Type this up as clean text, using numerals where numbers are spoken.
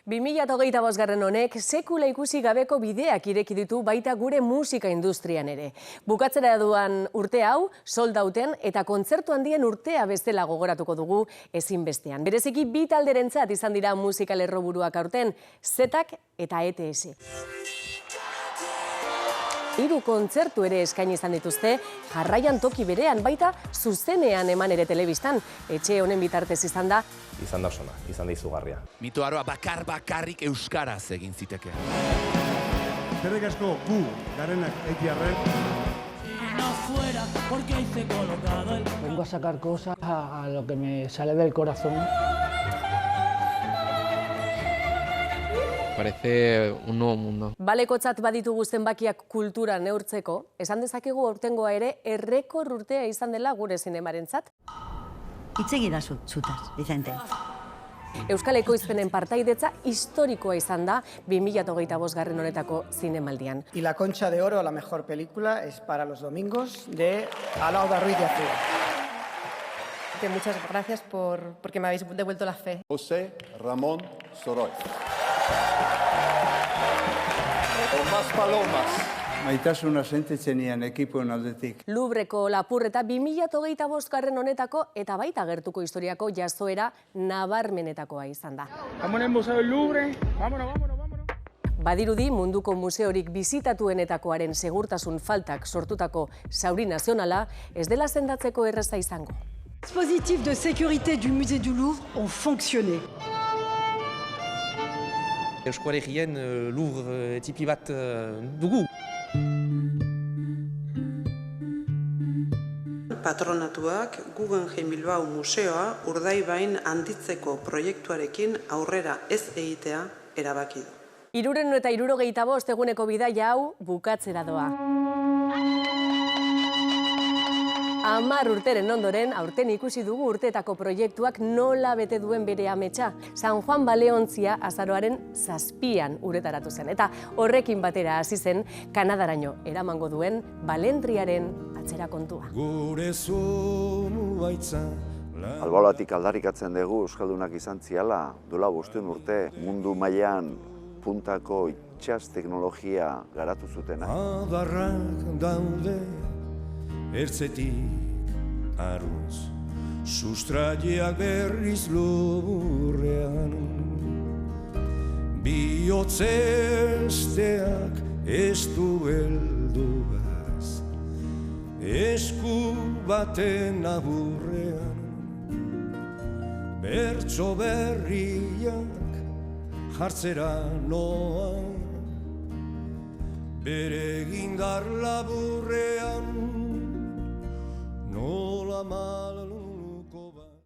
2025 honek sekula ikusi gabeko bideak ireki ditu baita gure musika industrian ere. Bukatzera duan urte hau, sold outen eta kontzertu handien urtea bestela gogoratuko dugu ezinbestean. Bereziki bi talderentzat izan dira musika lerroburuak aurten, Zetak eta ETS. 3 kontzertu ere eskaini izan dituzte, jarraian toki berean, baita zuzenean eman ere telebistan. Etxe honen bitartez izan da osona, izan da izugarria. Mitoaroa bakarrik euskaraz egin ziteke. Eskerrik asko gu garenak Eitiarren. Vengo a sacar cosas a lo que me sale del corazón. Parece un nuevo mundo. Balekotzat baditugu zenbakiak kultura neurtzeko, esan dezakegu aurtengoa ere errekor urtea izan dela gure zinemarentzat. Itzegi da zutaz, Vicente. Euskal Ekoizpenen partaidetza historikoa izan da 2025 honetako zinemaldian. Y la Concha de Oro a la mejor película es para los domingos de Alauda Ruiz de Azul. Muchas gracias porque me habéis devuelto la fe. José Ramón Soroy. Con más palomas. Maitasuna sentitzenian ekipoen aldetik. Louvreko lapurreta 2025 honetako eta baita gertuko historiako jazoera nabarmenetakoa izan da. Vamos al Museo del Louvre, vámonos. Badirudi munduko museorik bisitatuenetakoaren segurtasun faltak sortutako zauri nazionala ez dela sendatzeko erraza izango. Dispositifs de sécurité du musée du Louvre ont fonctionné. Eusko Herrien Louvre tipi bat dugu. Patronatuak Guggenheim Bilbao museoa Urdaibain handitzeko proiektuarekin aurrera ez egitea erabaki du. 375 eguneko bidaia hau bukatzera doa. 10 urteren ondoren, aurten ikusi dugu urteetako proiektuak nola bete duen bere ametsa. San Juan Baleontzia azaroaren 7an uretaratu zen. Eta horrekin batera hasi zen Kanadaraino eramango duen Balendriaren atzera kontua. Albalatik aldarrikatzen dugu Euskaldunak izan ziala, duela 5 urte mundu mailan puntako itsas teknologia garatu zutena. Adarrak daude ertzetik aruz, sustraiak berriz lurrean. Bihotzesteak ez du heldugaz, esku baten aburrean. Bertso berriak jartzera noa, bere gindar laburrean, nola